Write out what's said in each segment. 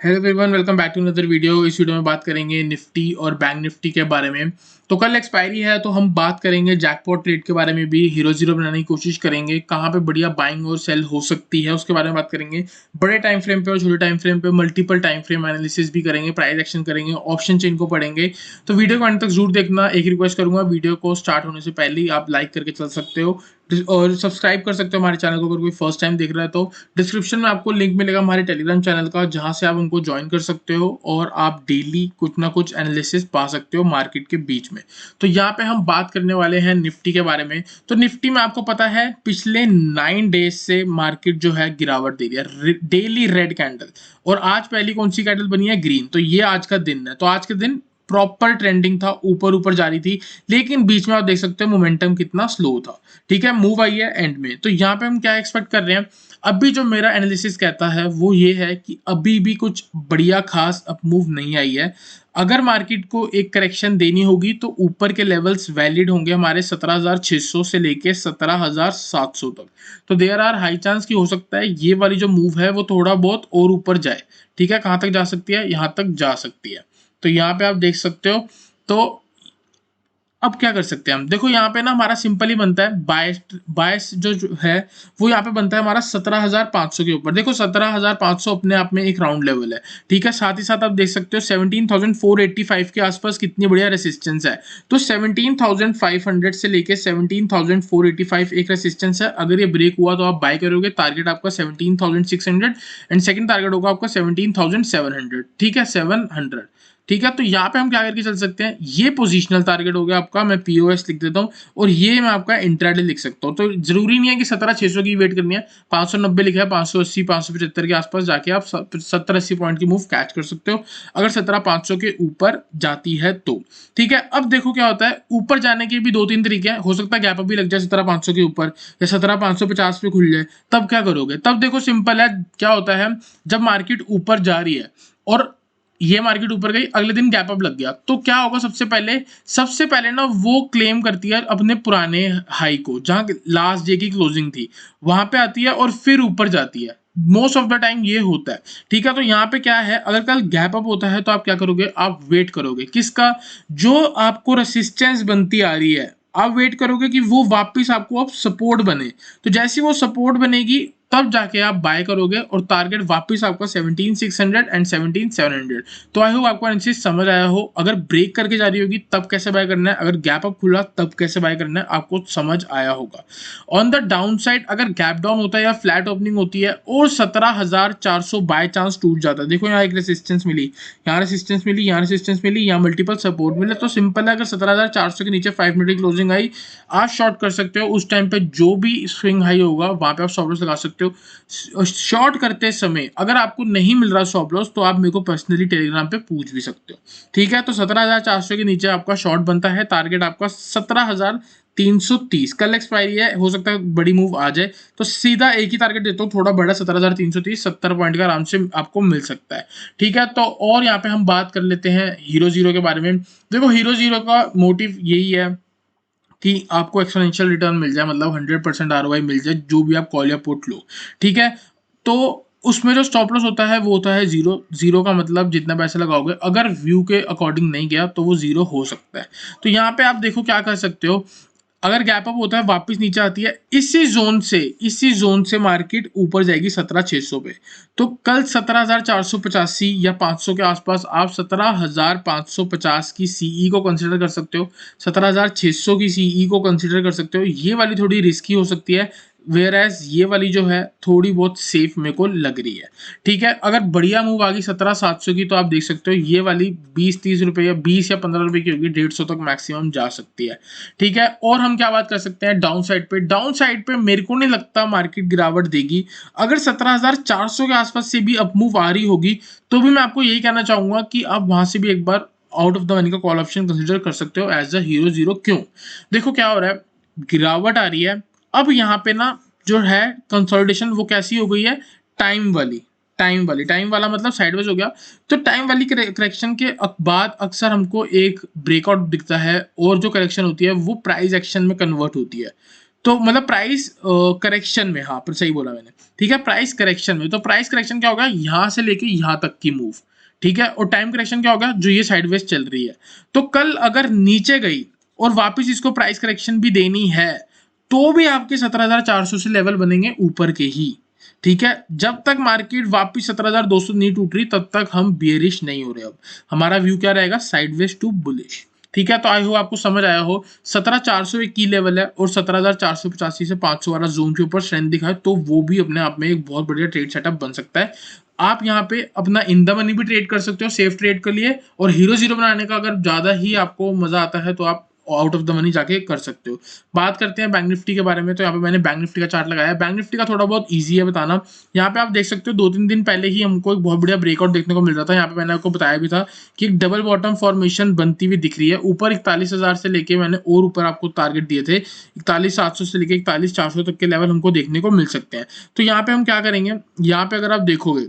Hello everyone, welcome back to another video. इस वीडियो में बात करेंगे निफ्टी और बैंक निफ्टी के बारे में। तो कल एक्सपायरी है तो हम बात करेंगे जैकपॉट ट्रेड के बारे में भी, हीरो जीरो बनाने की कोशिश करेंगे, कहाँ पे बढ़िया बाइंग और सेल हो सकती है उसके बारे में बात करेंगे। बड़े टाइम फ्रेम पे और छोटे टाइम फ्रेम पे मल्टीपल टाइम फ्रेम एनालिसिस भी करेंगे, प्राइस एक्शन करेंगे, ऑप्शन चेन को पढ़ेंगे। तो वीडियो को अंत तक जरूर देखना। एक रिक्वेस्ट करूंगा, वीडियो को स्टार्ट होने से पहले ही आप लाइक करके चल सकते हो और सब्सक्राइब कर सकते हो हमारे चैनल को अगर कोई फर्स्ट टाइम देख रहा है तो। डिस्क्रिप्शन में आपको लिंक मिलेगा हमारे टेलीग्राम चैनल का, जहां से आप उनको ज्वाइन कर सकते हो और आप डेली कुछ ना कुछ एनालिसिस पा सकते हो मार्केट के बीच में। तो यहाँ पे हम बात करने वाले हैं निफ्टी के बारे में। तो निफ्टी में आपको पता है पिछले 9 डेज से मार्केट जो है गिरावट दे रही है, डेली रेड कैंडल, और आज पहली कौन सी कैंडल बनी है, ग्रीन। तो ये आज का दिन है। तो आज के दिन प्रॉपर ट्रेंडिंग था, ऊपर ऊपर जा रही थी, लेकिन बीच में आप देख सकते हो मोमेंटम कितना स्लो था। ठीक है, मूव आई है एंड में। तो यहाँ पे हम क्या एक्सपेक्ट कर रहे हैं, अभी जो मेरा एनालिसिस कहता है वो ये है कि अभी भी कुछ बढ़िया खास अप मूव नहीं आई है। अगर मार्केट को एक करेक्शन देनी होगी तो ऊपर के लेवल्स वैलिड होंगे हमारे 17,600 से लेके 17,700 तक। तो देयर आर हाई चांस की हो सकता है ये वाली जो मूव है वो थोड़ा बहुत और ऊपर जाए। ठीक है, कहाँ तक जा सकती है, यहाँ तक जा सकती है। तो यहाँ पे आप देख सकते हो। तो अब क्या कर सकते हैं हम, देखो यहाँ पे ना हमारा सिंपल ही बनता है, बायस बायस जो है वो यहाँ पे बनता है हमारा 17,500 के ऊपर। देखो 17,500 अपने आप में एक राउंड लेवल है। ठीक है, साथ ही साथ आप देख सकते हो 17,485 के आसपास कितनी बढ़िया रेसिस्टेंस है। तो 17,500 से लेके 17,485 एक रेसिस्टेंस है। अगर ये ब्रेक हुआ तो आप बाय करोगे, टारगेट आपका 17,600 एंड सेकंड टारगेट होगा आपका 17,700। ठीक है, 700। ठीक है, तो यहाँ पे हम क्या करके चल सकते हैं, ये पोजिशनल टारगेट हो गया आपका, मैं पीओएस लिख देता हूँ, और ये मैं आपका इंट्राडे लिख सकता हूँ। तो जरूरी नहीं है कि 17,600 की वेट करनी है, 590 लिखा है, 580 575 के आसपास जाके आप 70-80 पॉइंट की मूव कैच कर सकते हो अगर 17,500 के ऊपर जाती है तो। ठीक है, अब देखो क्या होता है, ऊपर जाने के भी 2-3 तरीके हैं। हो सकता है गैप अप भी लग जाए 17,500 के ऊपर, या 17,550 पे खुल जाए, तब क्या करोगे। तब देखो सिंपल है, क्या होता है जब मार्केट ऊपर जा रही है और ये मार्केट ऊपर गई, अगले दिन गैप अप लग गया, तो क्या होगा, सबसे पहले ना वो क्लेम करती है अपने पुराने हाई को, जहां लास्ट डे की क्लोजिंग थी वहां पे आती है और फिर ऊपर जाती है। मोस्ट ऑफ द टाइम ये होता है। ठीक है, तो यहाँ पे क्या है, अगर कल गैप अप होता है तो आप क्या करोगे, आप वेट करोगे किसका, जो आपको रेसिस्टेंस बनती आ रही है, आप वेट करोगे कि वो वापस आपको अब सपोर्ट बने। तो जैसी वो सपोर्ट बनेगी तब जाके आप बाय करोगे और टारगेट वापस आपका 17,600 एंड 17,700। तो आई होप आपको एनालिसिस समझ आया हो। अगर ब्रेक करके जा रही होगी तब कैसे बाय करना है, अगर गैप अप खुला तब कैसे बाय करना है, आपको समझ आया होगा। ऑन द डाउन साइड अगर गैप डाउन होता है या फ्लैट ओपनिंग होती है और 17,400 बाय चांस टूट जाता है, देखो यहाँ एक रेसिस्टेंस मिली, यहाँ रेसिस्टेंस मिली, यहाँ रेसिस्टेंस मिली, यहाँ मल्टीपल सपोर्ट मिले, तो सिंपल है, अगर 17,400 के नीचे 5 मिनट की क्लोजिंग आई, आप शॉर्ट कर सकते हो। उस टाइम पे जो भी स्विंग हाई होगा वहां पे आप स्टॉप लॉस लगा सकते हो। शॉर्ट करते समय अगर आपको नहीं मिल रहा स्टॉप लॉस तो आप मेरे को पर्सनली टेलीग्राम पे पूछ भी सकते हो। ठीक है, तो 17,400 के नीचे आपका शॉर्ट बनता है, टारगेट आपका 17,330। कल एक्सपायरी है, हो सकता है बड़ी मूव आ जाए, तो सीधा एक ही टारगेट देता हूँ, थोड़ा बड़ा 17,330, 70 पॉइंट का आराम से आपको मिल सकता है। ठीक है, तो और यहाँ पे हम बात कर लेते हैं हीरो जीरो के बारे में। देखो हीरो जीरो का मोटिव यही है कि आपको एक्सपोनेंशियल रिटर्न मिल जाए, मतलब 100% आरओआई मिल जाए जो भी आप कॉल या पुट लो। ठीक है, तो उसमें जो स्टॉप लॉस होता है वो होता है जीरो। जीरो का मतलब जितना पैसा लगाओगे अगर व्यू के अकॉर्डिंग नहीं गया तो वो जीरो हो सकता है। तो यहाँ पे आप देखो क्या कर सकते हो, अगर गैप अप होता है वापस नीचे आती है, इसी जोन से मार्केट ऊपर जाएगी 17,600 पे। तो कल 17,485 या 500 के आसपास आप 17,550 की सीई को कंसीडर कर सकते हो, 17,600 की सीई को कंसीडर कर सकते हो। ये वाली थोड़ी रिस्की हो सकती है, वेयर एज ये वाली जो है थोड़ी बहुत सेफ मेरे को लग रही है। ठीक है, अगर बढ़िया मूव आ गई 17,700 की तो आप देख सकते हो ये वाली 20-30 रुपए या 20 या 15 रुपए की होगी, 150 तक मैक्सिमम जा सकती है। ठीक है, और हम क्या बात कर सकते हैं डाउन साइड पे। डाउन साइड पे मेरे को नहीं लगता मार्केट गिरावट देगी। अगर 17,400 के आसपास से भी अप मूव आ रही होगी तो भी मैं आपको यही कहना चाहूंगा कि आप वहां से भी एक बार आउट ऑफ द मनी का कॉल ऑप्शन कंसिडर कर सकते हो एज अ हीरो जीरो। क्यों, देखो क्या हो रहा है, गिरावट आ रही है। अब यहाँ पे ना जो है कंसोलिडेशन वो कैसी हो गई है, टाइम वाला मतलब साइडवेज हो गया। तो टाइम वाली करेक्शन के बाद अक्सर हमको एक ब्रेकआउट दिखता है और जो करेक्शन होती है वो प्राइस एक्शन में कन्वर्ट होती है। तो मतलब प्राइस करेक्शन में, हाँ पर सही बोला मैंने, ठीक है, प्राइस करेक्शन में। तो प्राइस करेक्शन क्या होगा, यहाँ से लेके यहाँ तक की मूव, ठीक है, और टाइम करेक्शन क्या होगा, जो ये साइडवेज चल रही है। तो कल अगर नीचे गई और वापस इसको प्राइस करेक्शन भी देनी है, तो भी आपके 17,400 से लेवल बनेंगे ऊपर के ही, ठीक है। जब तक मार्केट वापस 17,200 नहीं टूट रही, तब तक हम बियरिश नहीं हो रहे। अब हमारा व्यू क्या रहेगा, साइडवेज टू बुलिश, ठीक है। तो आई हो आपको समझ आया हो। 17,400 एक की लेवल है और 17,485 से 500 वाला जोन के ऊपर स्ट्रेंथ दिखा है, तो वो भी अपने आप में एक बहुत बढ़िया ट्रेड सेटअप बन सकता है। आप यहाँ पे अपना इन द मनी भी ट्रेड कर सकते हो सेफ ट्रेड के लिए, और हीरो जीरो बनाने का अगर ज्यादा ही आपको मजा आता है तो आप आउट ऑफ द मनी जाके कर सकते हो। बात करते हैं बैंक निफ्टी के बारे में। तो यहाँ पे मैंने बैंक निफ्टी का चार्ट लगाया है। बैंक निफ्टी का थोड़ा बहुत इजी है बताना। यहाँ पे आप देख सकते हो 2-3 दिन पहले ही हमको एक बहुत बढ़िया ब्रेकआउट देखने को मिल रहा था। यहाँ पे मैंने आपको बताया भी था कि एक डबल बॉटम फॉर्मेशन बनती हुई दिख रही है ऊपर 41,000 से लेके, मैंने और ऊपर आपको टारगेट दिए थे 41,700 से लेके 41,400 तक के लेवल हमको देखने को मिल सकते हैं। तो यहाँ पे हम क्या करेंगे, यहाँ पे अगर आप देखोगे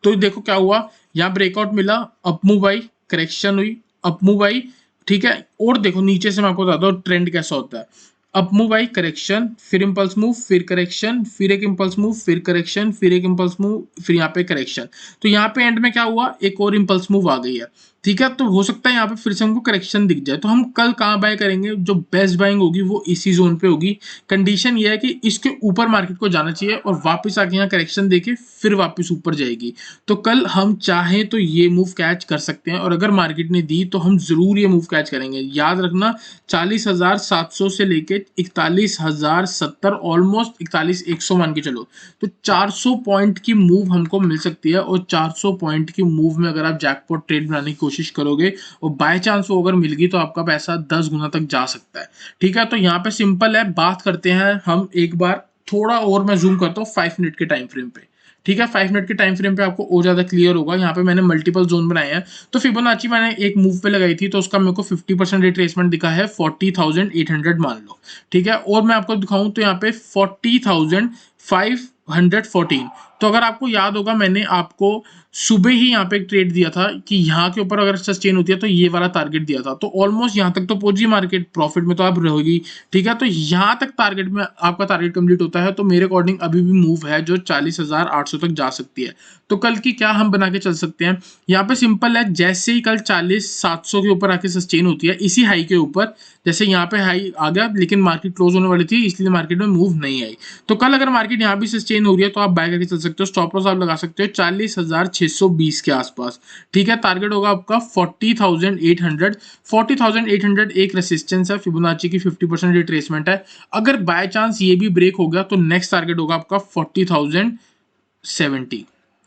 तो देखो क्या हुआ, यहाँ ब्रेकआउट मिला, अप मूव आई, करेक्शन हुई, अप मूव आई, ठीक है। और देखो नीचे से मैं आपको बताता हूँ ट्रेंड कैसा होता है। अप मूव आई, करेक्शन, फिर इंपल्स मूव, फिर करेक्शन, फिर एक इंपल्स मूव, फिर करेक्शन, फिर एक इंपल्स मूव, फिर यहाँ पे करेक्शन। तो यहाँ पे एंड में क्या हुआ, एक और इंपल्स मूव आ गई है, ठीक है। तो हो सकता है यहाँ पे फिर से हमको करेक्शन दिख जाए। तो हम कल कहाँ बाय करेंगे, जो बेस्ट बाइंग होगी वो इसी जोन पे होगी। कंडीशन ये है कि इसके ऊपर मार्केट को जाना चाहिए और वापस आके यहाँ करेक्शन देके फिर वापस ऊपर जाएगी। तो कल हम चाहें तो ये मूव कैच कर सकते हैं, और अगर मार्केट ने दी तो हम जरूर ये मूव कैच करेंगे। याद रखना 40,700 से लेके 41,070, ऑलमोस्ट 41,100 मान के चलो, तो 400 पॉइंट की मूव हमको मिल सकती है। और 400 पॉइंट की मूव में अगर आप जैकपॉट ट्रेड बनाने की कोशिश करोगे और बाय चांस वो अगर मिल गई, तो आपका पैसा 10 गुना तक जा सकता है, ठीक है। तो यहाँ पे सिंपल है। बात करते हैं हम एक बार थोड़ा और, मैं जूम करता हूँ 5 मिनट के टाइम फ्रेम पे, ठीक है। 5 मिनट के टाइम फ्रेम पे आपको और ज्यादा क्लियर होगा। यहाँ पे मैंने मल्टीपल जोन बनाए हैं। तो फिबोनाची मैंने एक मूव पे लगाई थी, तो उसका मेरे को 50% रिट्रेसमेंट दिखा है 40,800 मान लो, ठीक है। और मैं आपको दिखाऊं तो यहाँ पे 40,514। तो अगर आपको याद होगा, मैंने आपको सुबह ही यहाँ पे एक ट्रेड दिया था कि यहाँ के ऊपर अगर सस्टेन होती है तो ये वाला टारगेट दिया था। तो ऑलमोस्ट यहाँ तक तो पहुंची मार्केट, प्रॉफिट में तो आप रहोगी, ठीक है। तो यहाँ तक टारगेट में आपका टारगेट कंप्लीट होता है, तो मेरे अकॉर्डिंग अभी भी मूव है जो 40,800 तक जा सकती है। तो कल की क्या हम बना के चल सकते हैं, यहाँ पे सिंपल है। जैसे ही कल 40,700 के ऊपर आके सस्टेन होती है इसी हाई के ऊपर, जैसे यहाँ पे हाई आ गया लेकिन मार्केट क्लोज होने वाली थी इसलिए मार्केट में मूव नहीं आई, तो कल अगर मार्केट यहाँ भी सस्टेन हो रही है तो आप बाय करके चल सकते हो। स्टॉप लॉस आप लगा सकते हो 40,620 के आसपास, ठीक है। टारगेट होगा आपका 40,800। 40,800 एक रेसिस्टेंस है, फिबोनाची की 50% रिट्रेसमेंट है। अगर बाय चांस ये भी ब्रेक हो गया तो नेक्स्ट टारगेट होगा आपका 40,070,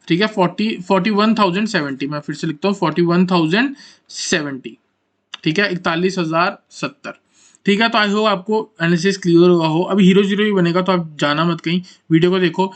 ठीक है। 41,070, मैं फिर से लिखता हूँ 41,070, ठीक है। 41,070, ठीक है। तो आई होप आपको एनालिसिस क्लियर हुआ हो। अभी हीरो जीरो ही बनेगा तो आप जाना मत कहीं, वीडियो को देखो।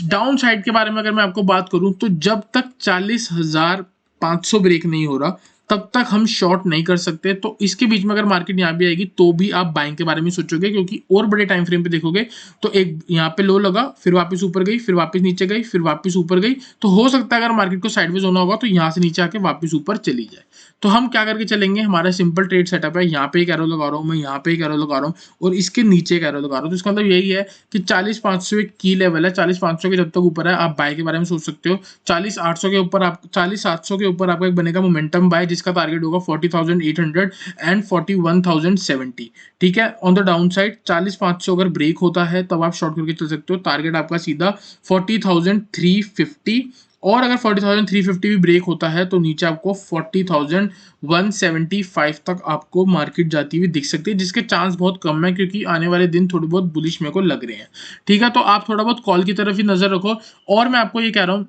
डाउन साइड के बारे में अगर मैं आपको बात करूं, तो जब तक 40,500 ब्रेक नहीं हो रहा तब तक हम शॉर्ट नहीं कर सकते। तो इसके बीच में अगर मार्केट यहाँ भी आएगी तो भी आप बाइंग के बारे में सोचोगे, क्योंकि और बड़े टाइम फ्रेम पे देखोगे तो एक यहाँ पे लो लगा, फिर वापस ऊपर गई, फिर वापस नीचे गई, फिर वापस ऊपर गई। तो हो सकता है अगर मार्केट को साइडवेज होना होगा तो यहाँ से नीचे आके वापस ऊपर चली जाए। तो हम क्या करके चलेंगे, हमारा सिंपल ट्रेड सेटअप है। यहाँ पे एक एरो लगा रहा हूँ मैं, यहाँ पे एक एरो लगा रहा हूँ और इसके नीचे एक एरो लगा रहा हूँ। तो इसका मतलब यही है कि 40,500 एक की लेवल है। 40,500 के जब तक ऊपर है आप बाय के बारे में सोच सकते हो। 40,800 के ऊपर आप 40,700 के ऊपर आपका एक बनेगा मोमेंटम बाय, जिसका टारगेट होगा 40,800 एंड 41,070, ठीक है। ऑन द डाउन साइड 40,500 अगर ब्रेक होता है तब आप शॉर्ट करके चल सकते हो। टारगेट आपका सीधा 40,350, और अगर 40,350 भी ब्रेक होता है तो नीचे आपको 40,175 तक आपको मार्केट जाती हुई दिख सकती है, जिसके चांस बहुत कम है क्योंकि आने वाले दिन थोड़ी बहुत बुलिश मेरे को लग रहे हैं, ठीक है। तो आप थोड़ा बहुत कॉल की तरफ ही नजर रखो। और मैं आपको ये कह रहा हूँ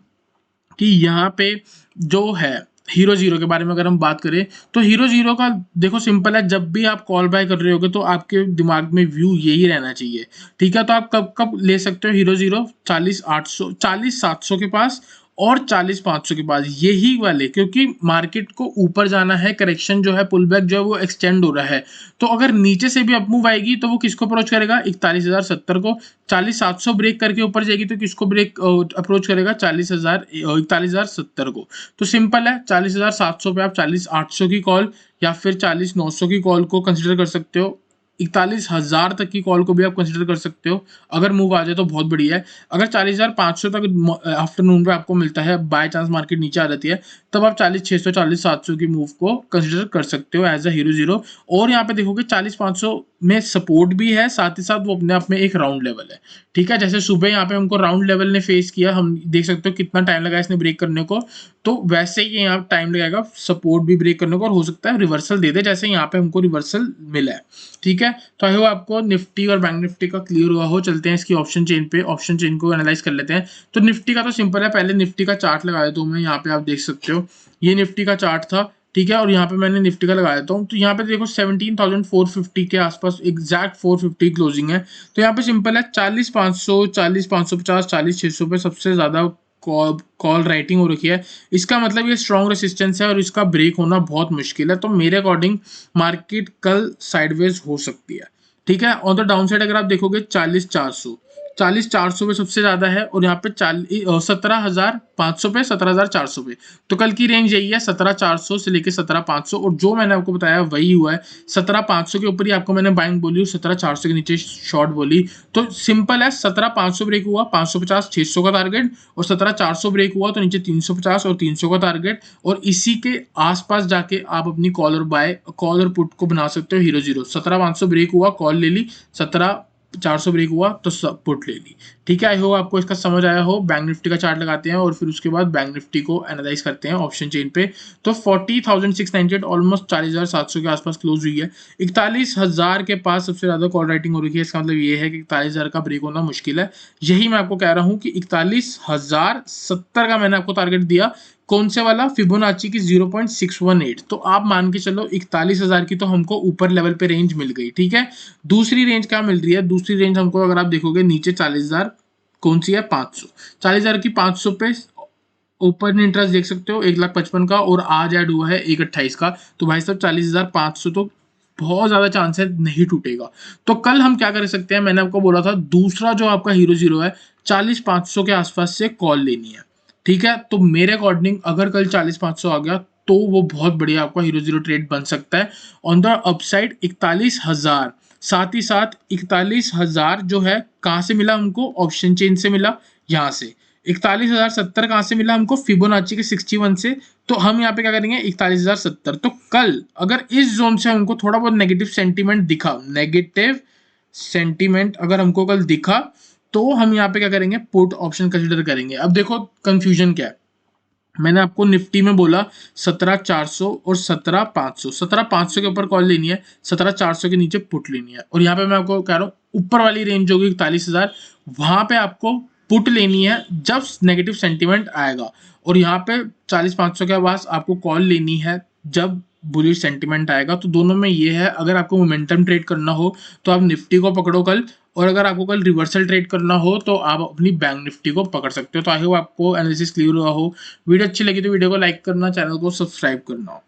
कि यहाँ पे जो है हीरो जीरो के बारे में अगर हम बात करें, तो हीरो जीरो का देखो सिंपल है। जब भी आप कॉल बाय कर रहे होगे तो आपके दिमाग में व्यू यही रहना चाहिए, ठीक है। तो आप कब कब ले सकते हो हीरो जीरो, 40,800 40,700 के पास और 40,500 के पास, यही वाले, क्योंकि मार्केट को ऊपर जाना है, करेक्शन जो है, पुल बैक जो है वो एक्सटेंड हो रहा है। तो अगर नीचे से भी अपमूव आएगी तो वो किसको अप्रोच करेगा, 41,070 को। 40,700 ब्रेक करके ऊपर जाएगी तो किसको ब्रेक अप्रोच करेगा, 41,070 को। तो सिंपल है, 40,700 पे आप 40,800 की कॉल या फिर 40,900 की कॉल को कंसिडर कर सकते हो। 41,000 तक की कॉल को भी आप कंसिडर कर सकते हो। अगर मूव आ जाए तो बहुत बढ़िया है। अगर 40,500 तक आफ्टरनून पे आपको मिलता है, बाय चांस मार्केट नीचे आ जाती है, तब आप 40,600 40,700 की मूव को कंसिडर कर सकते हो एज अ हीरो जीरो। और यहाँ पे देखोगे 40,500 में सपोर्ट भी है, साथ ही साथ वो अपने आप में एक राउंड लेवल है। ठीक है, जैसे सुबह यहाँ पे हमको राउंड लेवल ने फेस किया, हम देख सकते हो कितना टाइम लगा इसने ब्रेक करने को, तो वैसे ही यहाँ टाइम लगेगा सपोर्ट भी ब्रेक करने को, और हो सकता है रिवर्सल दे दे, जैसे यहाँ पे हमको रिवर्सल मिला है। ठीक है, तो आई होप आपको निफ्टी और बैंक निफ्टी का क्लियर हुआ हो। चलते हैं इसकी ऑप्शन चेन पे, ऑप्शन चेन को एनालाइज कर लेते हैं। तो निफ्टी का तो सिंपल है, पहले निफ्टी का चार्ट लगा देता हूँ मैं। यहाँ पे आप देख सकते हो ये निफ्टी का चार्ट था। ठीक है, और यहाँ पे मैंने निफ्टी का लगा देता हूँ। तो यहाँ पे देखो 17,450 के आसपास एग्जैक्ट 450 क्लोजिंग है। तो यहाँ पे सिंपल है 40,500 40,550 40,600 पे सबसे ज्यादा कॉल राइटिंग हो रखी है। इसका मतलब ये स्ट्रॉन्ग रेसिस्टेंस है और इसका ब्रेक होना बहुत मुश्किल है। तो मेरे अकॉर्डिंग मार्केट कल साइडवेज हो सकती है। ठीक है, ऑन द डाउन साइड अगर आप देखोगे 40,400 पे सबसे ज्यादा है, और यहाँ पे 17,500 पे 17,400 पे। तो कल की रेंज यही है 17,400 से लेके 17,500, और जो मैंने आपको बताया वही हुआ है। 17,500 के ऊपर ही आपको मैंने बाइंग बोली, 17,400 के नीचे शॉर्ट बोली। तो सिंपल है, 17,500 ब्रेक हुआ 550 600 का टारगेट, और 17,400 ब्रेक हुआ तो नीचे 350 और 300 का टारगेट, और इसी के आसपास जाके आप अपनी कॉल और बाय कॉल और पुट को बना सकते हो हीरो जीरो। 17,500 ब्रेक हुआ कॉल ले ली, 17,400 ब्रेक हुआ तो पुट ले ली। ठीक है, आई होप आपको इसका समझ आया हो। बैंक निफ्टी का चार्ट लगाते हैं और फिर उसके बाद बैंक निफ्टी को एनालाइज करते हैं ऑप्शन चेन पे। तो 40,698 ऑलमोस्ट 40,700 के आसपास क्लोज हुई है। 41,000 के पास सबसे ज्यादा कॉल राइटिंग हो रही है। इसका मतलब ये है कि 41,000 का ब्रेक होना मुश्किल है। यही मैं आपको कह रहा हूँ कि 41,070 का मैंने आपको टारगेट दिया। कौन से वाला? फिबोनाची की 0.618। तो आप मान के चलो 41,000 की तो हमको ऊपर लेवल पे रेंज मिल गई। ठीक है, दूसरी रेंज क्या मिल रही है? दूसरी रेंज हमको अगर आप देखोगे नीचे 40,000 कौन सी है? 500। 40,000 की 500 पे ओपन इंटरेस्ट देख सकते हो 1,55,000 का, और आज ऐड हुआ है 1,28 का। तो भाई साहब 40,500 तो बहुत ज्यादा चांस है नहीं टूटेगा। तो कल हम क्या कर सकते हैं? मैंने आपको बोला था दूसरा जो आपका हीरो जीरो है 40,500 के आसपास से कॉल लेनी है। ठीक है, तो मेरे अकॉर्डिंग अगर कल 40,500 आ गया तो वो बहुत बढ़िया आपका हीरो जीरो ट्रेड बन सकता है। ऑन द अपसाइड 41,000, साथ ही साथ 41,000 जो है कहां से मिला हमको? ऑप्शन चेन से मिला। यहां से 41,070 कहां से मिला हमको? फिबोनाची के 61 से। तो हम यहाँ पे क्या करेंगे? 41,070। तो कल अगर इस जोन से हमको थोड़ा बहुत नेगेटिव सेंटीमेंट दिखा, नेगेटिव सेंटीमेंट अगर हमको कल दिखा, तो हम यहाँ पे क्या करेंगे? पुट ऑप्शन कंसिडर करेंगे। अब देखो कंफ्यूजन क्या है, मैंने आपको निफ्टी में बोला 17,400 और 17,500। 17,500 के ऊपर कॉल लेनी है, 17,400 के नीचे पुट लेनी है। और यहाँ पे मैं आपको कह रहा हूँ ऊपर वाली रेंज होगी 41,000, वहां पे आपको पुट लेनी है जब नेगेटिव सेंटीमेंट आएगा, और यहाँ पे 40,500 के पास आपको कॉल लेनी है जब बुलिश सेंटीमेंट आएगा। तो दोनों में ये है, अगर आपको मोमेंटम ट्रेड करना हो तो आप निफ्टी को पकड़ो कल, और अगर आपको कल रिवर्सल ट्रेड करना हो तो आप अपनी बैंक निफ्टी को पकड़ सकते हो। तो आई होप आपको एनालिसिस क्लियर हुआ हो। वीडियो अच्छी लगी तो वीडियो को लाइक करना, चैनल को सब्सक्राइब करना।